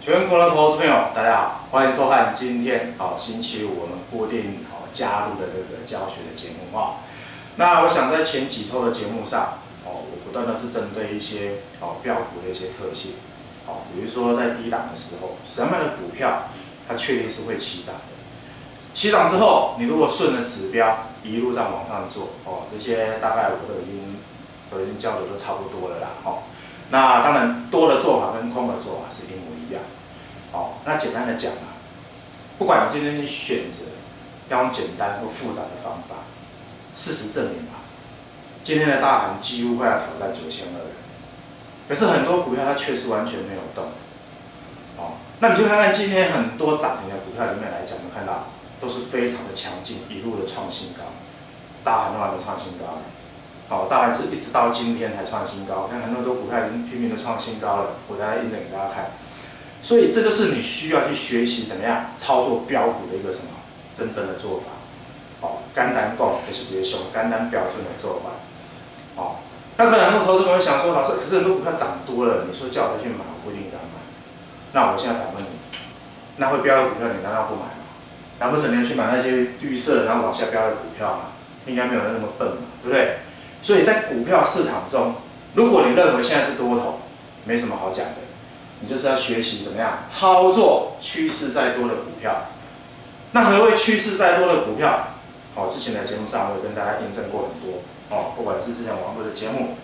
全国的投资朋友，大家好，欢迎收看今天星期五我们固定加入的这个教学的节目那我想在前几周的节目上我不断的是针对一些标股的一些特性比如说在低档的时候，什么样的股票它确定是会起涨的。起涨之后，你如果顺着指标一路这样往上做这些大概我都已经教的都差不多了啦那当然多的做法跟空的做法是一模一样。那简单的讲不管你今天选择要用简单或复杂的方法，事实证明今天的大盘几乎快要挑战9200了，可是很多股票它确实完全没有动。那你就看看今天很多涨停的股票里面来讲，你看到都是非常的强劲，一路的创新高，大盘都还没创新高大盘是一直到今天才创新高，看很多股票已经拼命的创新高了，我再来印证给大家看。所以这就是你需要去学习怎么样操作标股的一个什么真正的做法。简单讲就是一个上简单标准的做法。那可能很多投资朋友想说，老师，可是很多股票涨多了，你说叫我再去买，我不一定敢买。那我现在反问你，那会飙的股票你难道不买吗？难不成你要去买那些绿色然后往下飙的股票吗？应该没有人那么笨嘛，对不对？所以在股票市场中，如果你认为现在是多头，没什么好讲的，你就是要学习怎么样操作趋势再多的股票。那何谓趋势再多的股票？之前的节目上我有跟大家验证过很多不管是之前网络的节目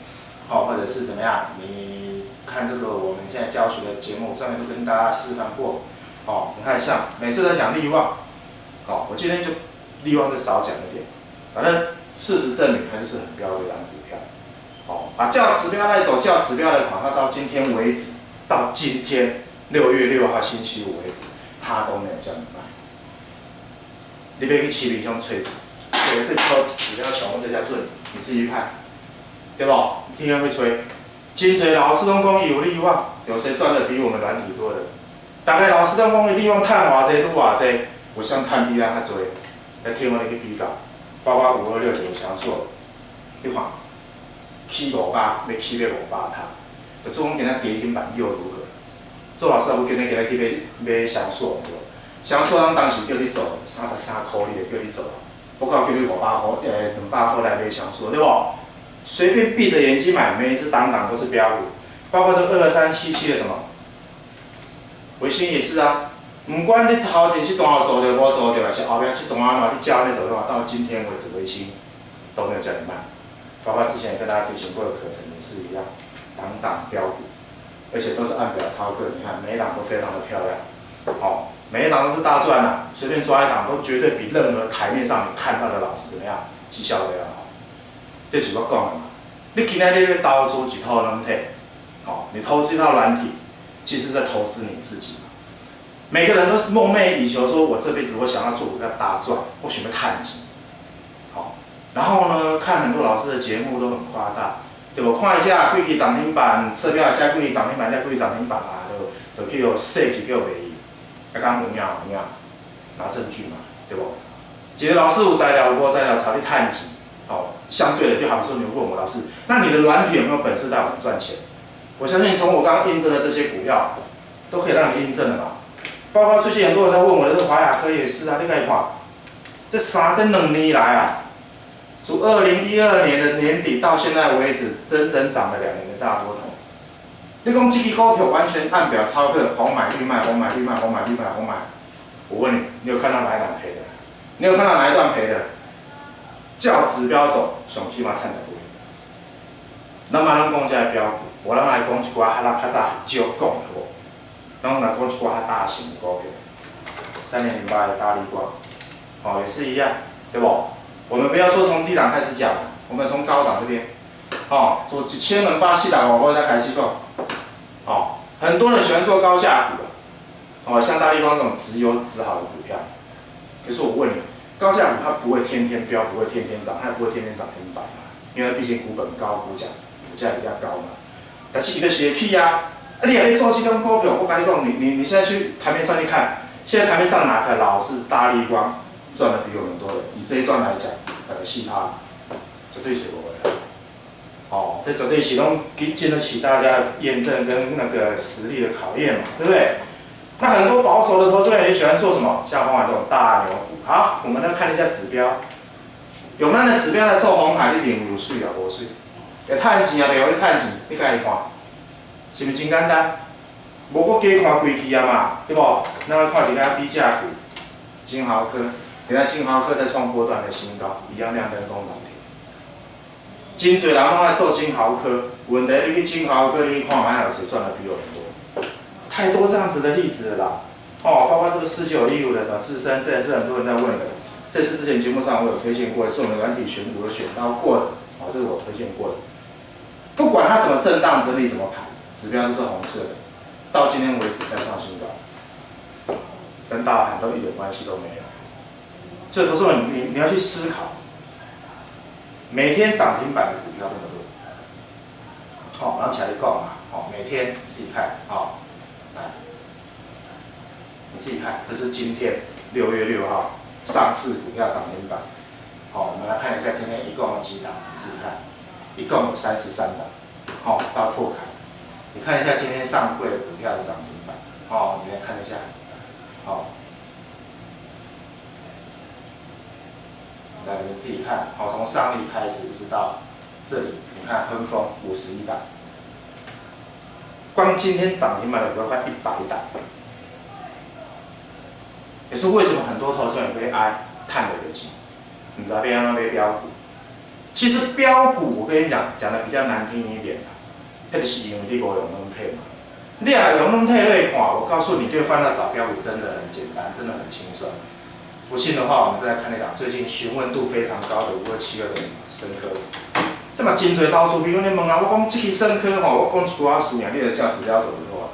或者是怎么样，你看这个我们现在教学的节目上面都跟大家示范过你看像每次都讲力旺我今天就力旺就少讲一点，反正事实证明它就是很标的一档股票叫指标来走，叫指标来跑，那到今天为止，到今天6月6号星期五为止，它都没有叫你卖。你别去市面上找这套指标小这家准，你自己看，对不？天天会吹，真侪老师拢讲有力旺，有谁赚的比我们软体多的？大概老师都讲利旺赚偌济，拄偌济，我想赚比咱较多。来听我来去比较，包括5269的强硕，你看，起500，要起要500趴，就做讲今仔跌停板又如何？做老师也有今仔去买强硕，对不？强硕咱当时叫你做33块，你就叫你做。我靠，叫你500块，200块来买强硕，对不？随便闭着眼睛买，每一只档档都是标股，包括这2377的什么，维新也是不管你头前这段做着无做着，还是后面这段你叫那走的话，到今天为止维新都没有叫你卖，包括之前跟大家提醒过的课程也是一样，档档标股，而且都是按表操课，你看每一档都非常的漂亮，每一档都是大赚随便抓一档都绝对比任何台面上你看到的老师怎么样绩效都要好。这是我讲的嘛，你今天要投资一套软体，你投资一套软体，其实在投资你自己。每个人都梦寐以求，说我这辈子我想要做股票大赚，我想要探钱。然后呢，看很多老师的节目都很夸大，对不？看一下几期涨停板，测标一下几期涨停板，再几期涨停板就去洗去叫卖伊，讲有影，拿证据嘛，对不？一个老师有材料，有无材料，朝你探钱。相对的，就好比说你问我老师，那你的软体有没有本事带我们赚钱？我相信从我刚刚印证的这些股票，都可以让你印证了嘛。包括最近很多人在问我的这个华亚科也是你看这2年来从2012年的年底到现在为止，整整涨了2年的大多头。你讲这支股票完全按表操课，红买绿卖，红买绿卖，红买绿卖，红买。我问你，你有看到哪一档赔的？你有看到哪一段赔的？照指标走，上起码赚10倍。咱莫讲这个标股，我咱来讲一寡较早少讲好无？咱来讲一寡较大型的股票，3008的大立光，也是一样，对不？我们不要说从低档开始讲，我们从高档这边，从1000元8、400块再开始讲，很多人喜欢做高价股像大立光这种质优质好的股票，可是我问你。高价股它不会天天飙，不会天天涨，它也不会天天涨停板因为毕竟股本高，股价比较高嘛。但是它就是会起你也在做这种股票，我跟你讲，你现在去台面上去看，现在台面上哪个老是大立光赚的比我们多的？以这一段来讲，大概4%，绝对是无的。这绝对是拢经得起大家的验证跟那个实力的考验嘛，对不对？那很多保守的投资人也喜欢做什么？像红海这种大牛股。好，我们来看一下指标。用咱的指标来做红海，你认为有水啊？无水。会趁钱啊，袂互你趁钱，你家己看，是毋是真简单？无搁加看规期啊嘛，对无？咱来看一个比价股，金豪科，你看金豪科在创波段的新高，一样亮灯攻涨停。真侪人拢爱做金豪科，问题你去金豪科，你去看还有谁赚的比我们多？太多这样子的例子了啦。哦，包括这个4915的自身，这也是很多人在问的。这是之前节目上我有推荐过，是我们软体选股有选到过的，哦，这是我推荐过的。不管它怎么震荡整理怎么盘，指标都是红色的，到今天为止再创新高，跟大盘都一点关系都没有。所以投资者你要去思考，每天涨停板的股票这么多，好，然后起来讲嘛，好，每天自己看，好，来，你自己看，这是今天6月6号上市股票涨停板，好，我们来看一下今天一共有几档，你自己看。一共有33档，好，到拓凯，你看一下今天上柜的股票的涨停板，好，你来看一下，好，来你们自己看，好，从上例开始一直到这里，你看亨丰51档，光今天涨停板的股票快100档，也是为什么很多投资人会爱探的有机，你知道要安怎买标股？其实标股，我跟你讲的比较难听一点啦，那就是因为你无用软体嘛。你若用软体来看，我告诉你，就会发现找标股真的很简单，真的很轻松。不信的话，我们再来看那档最近询问度非常高的527的深科。这么真侪投资，比如你问啊，我讲这个深科吼，我讲一句话输赢，你的叫指标怎么做？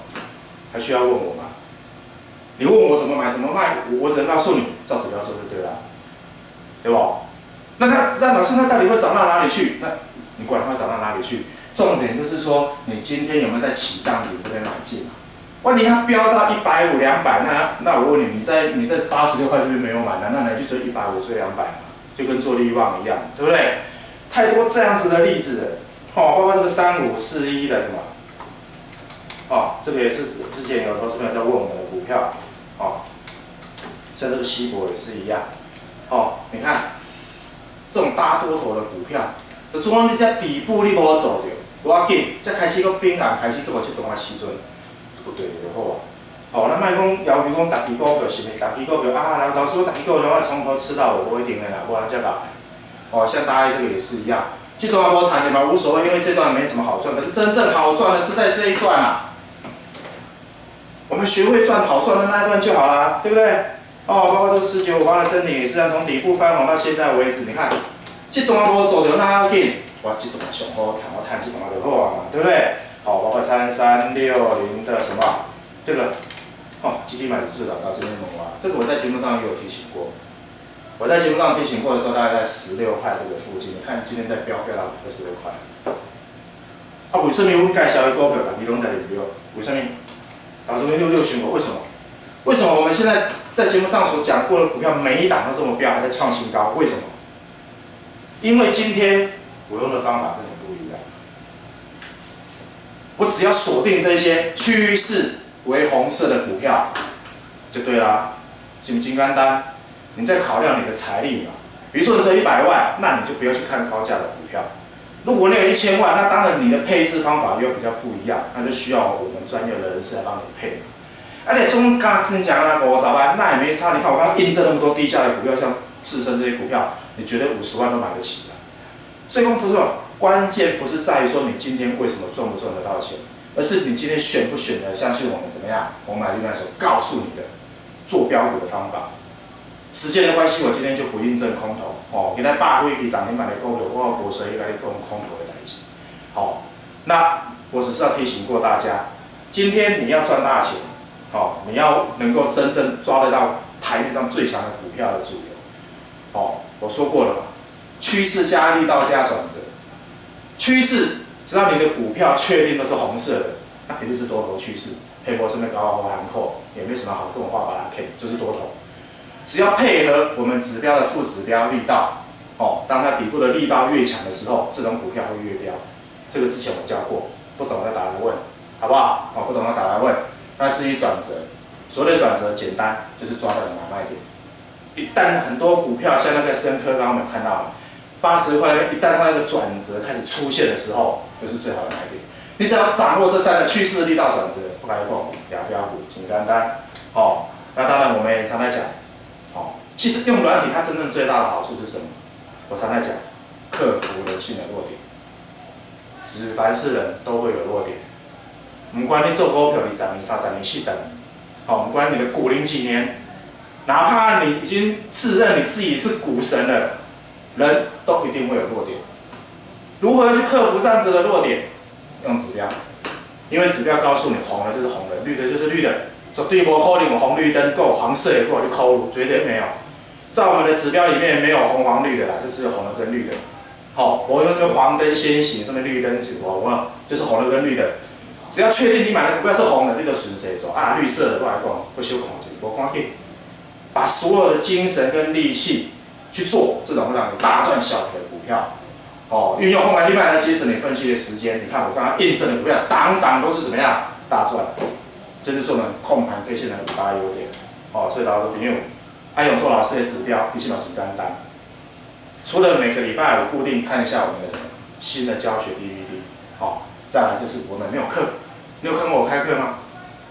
还需要问我吗？你问我怎么买怎么卖，我只能告诉你，照指标做就对了，对不？那老师，那到底会涨到哪里去？那你管它涨到哪里去？重点就是说，你今天有没有在起涨点这边买进嘛？万一它飙到150、200，那我问你，你在86块这边没有买，难道你去追150、追200吗？就跟做力旺一样，对不对？太多这样子的例子了，哦，包括这个3541的什么，哦，这个也是之前有投资朋友在问我们的股票，哦，像这个西博也是一样，哦，你看。这种大多头的股票，就总讲你这底部你无做着，无要紧，才开始个冰暗，开始搁无这段时阵，有对就好啊。哦，咱莫讲要求讲，大支股票是咪？大支股票啊，老师我大支股票要从头吃到尾，不一定的啦，不然才来。哦，像大家这个也是一样，这段无谈的嘛无所谓，因为这段没什么好赚，可是真正好赚的是在这一段啊。我们学会赚好赚的那一段就好啦，对不对？哦，包括这4958的真理也是啊，从底部翻红到现在为止，你看，这段无做着那要紧，哇，这段上好赚，我赚这段就好啊嘛，对不对？好，包括3360的什么这个，哦，基金买指数到这边猛啊，这个我在节目上也有提醒过。我在节目上提醒过的时候，大概在16块这个附近，你看今天在飙到22块。啊，为什么我介绍的股票，大家拢在里边？为什么？到这边66选我，为什么？为什么我们现在在节目上所讲过的股票，每一档都这么飙，还在创新高？为什么？因为今天我用的方法跟你不一样。我只要锁定这些趋势为红色的股票，就对啦，是不是真简单？你在考量你的财力嘛。比如说你只有100万，那你就不要去看高价的股票。如果你有1000万，那当然你的配置方法又比较不一样，那就需要我们专业的人士来帮你配。而且中刚之前讲的50万，那也没差。你看我刚刚印证那么多低价的股票，像自身这些股票，你觉得50万都买得起的？所以说，投资者关键不是在于说你今天为什么赚不赚得到钱，而是你今天选不选择相信我们怎么样？红海绿那所告诉你的做标股的方法。时间的关系，我今天就不印证空头。哦，今天8几涨停板的股票，我无随意来讲空头的代志。好，那我只是要提醒过大家，今天你要赚大钱。好，你要能够真正抓得到台面上最强的股票的主流。好，我说过了嘛，趋势加力道加转折。趋势，只要你的股票确定都是红色的，那肯定是多头趋势。黑波是那高高含扣，也没什么好跟我画把它 K， 就是多头。只要配合我们指标的副指标力道，哦，当它底部的力道越强的时候，这种股票会越飙。这个之前我教过，不懂的打来问，好不好？哦，不懂的打来问。那至于转折，所谓的转折，简单就是抓到你买卖点。一旦很多股票像那个深科，刚刚我们有看到嘛，80块那边，一旦它那个转折开始出现的时候，就是最好的买点。你只要掌握这3个趋势力道转折，不该碰两标股，简单单。哦，那当然我们也常在讲，哦，其实用软体它真正最大的好处是什么？我常在讲，克服人性的弱点。凡是人都会有弱点，不管你做股票20年、30年、40年，好，不管你的股龄几年，哪怕你已经自认你自己是股神了，人都一定会有弱点。如何去克服这样子的弱点？用指标，因为指标告诉你红的就是红的，绿的就是绿的，绝对不可能有红绿灯，够黄色的够你扣入，绝对没有。在我们的指标里面没有红黄绿的啦，就只有红的跟绿的。好，我用那个黄灯先行，上面绿灯就是红的跟绿的。只要确定你买的股票是红的，你就顺势走啊。绿色的过来讲，不修控制，不赶紧，把所有的精神跟力气去做这种会让你大赚小赔的股票。哦，运用红蓝绿卖来节省你分析的时间。你看我刚刚验证的股票，档档都是怎么样大赚，这就是我们控盘 K 线的5大优点。哦，所以大家都朋友，爱用做老师的指标，必须要简单。除了每个礼拜我固定看一下我们的什么新的教学 DVD， 好，再来就是我们没有课，你有看过我开课吗？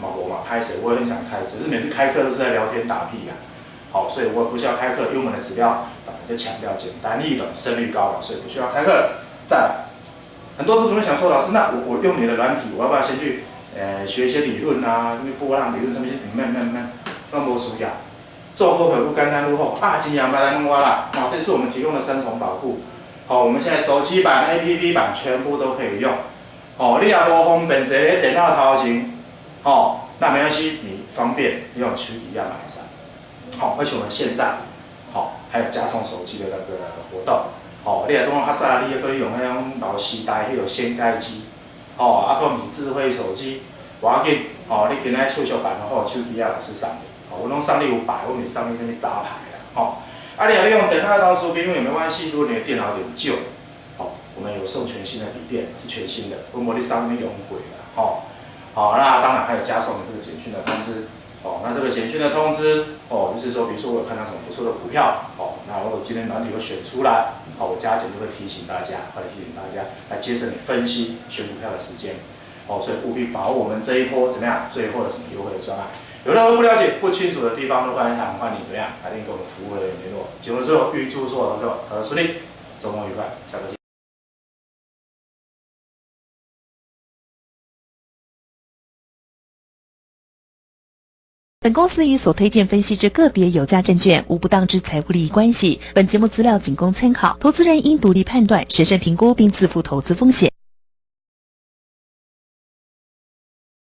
我嘛拍谁？我也很想开，只是每次开课都是在聊天打屁呀。好，所以我不需要开课，因为我们的指标本来就强调简单易懂、胜率高嘛，所以不需要开课。再来，很多同学想说，老师，那我用你的软体，我要不要先去学一些理论啊？什么波浪理论上面慢，那无需要。做股票愈简单愈好啊！真样别来问我啦。好，这是我们提供的3重保护。好，我们现在手机版、APP 版全部都可以用。哦，你也无方便坐在电脑头前，哦，那没关系，你方便你用手机也买上。好，而且我们现在，好，还有加送手机的那个活动。好，你来种较早，你也可以用那种老时代迄个掀盖机。哦，啊，或是智慧手机，无要紧。哦，你今仔手续办好，手机也老师送你。哦，我拢送你有牌，我唔是送你什么杂牌啦。吼，啊，你若用电脑当主编也没关系，如果你的电脑有点旧，好，我们有送全新的笔电，是全新的，我无你上面用过啦。吼，好，那当然还有加送这个简讯的通知。哦，那这个简讯的通知，哦，就是说，比如说我有看到什么不错的股票，哦，那我今天软体有选出来，好，我加减就会提醒大家，会提醒大家来节省你分析选股票的时间。哦，所以务必把握我们这一波怎么样，最后的什么优惠的专案。有任何不了解、不清楚的地方，都欢迎你怎么样来电跟我们服务人员联络。节目之后预祝所有投资者操作顺利，周末愉快，下次见。本公司与所推荐分析之个别有价证券无不当之财务利益关系。本节目资料仅供参考，投资人应独立判断、审慎评估并自负投资风险。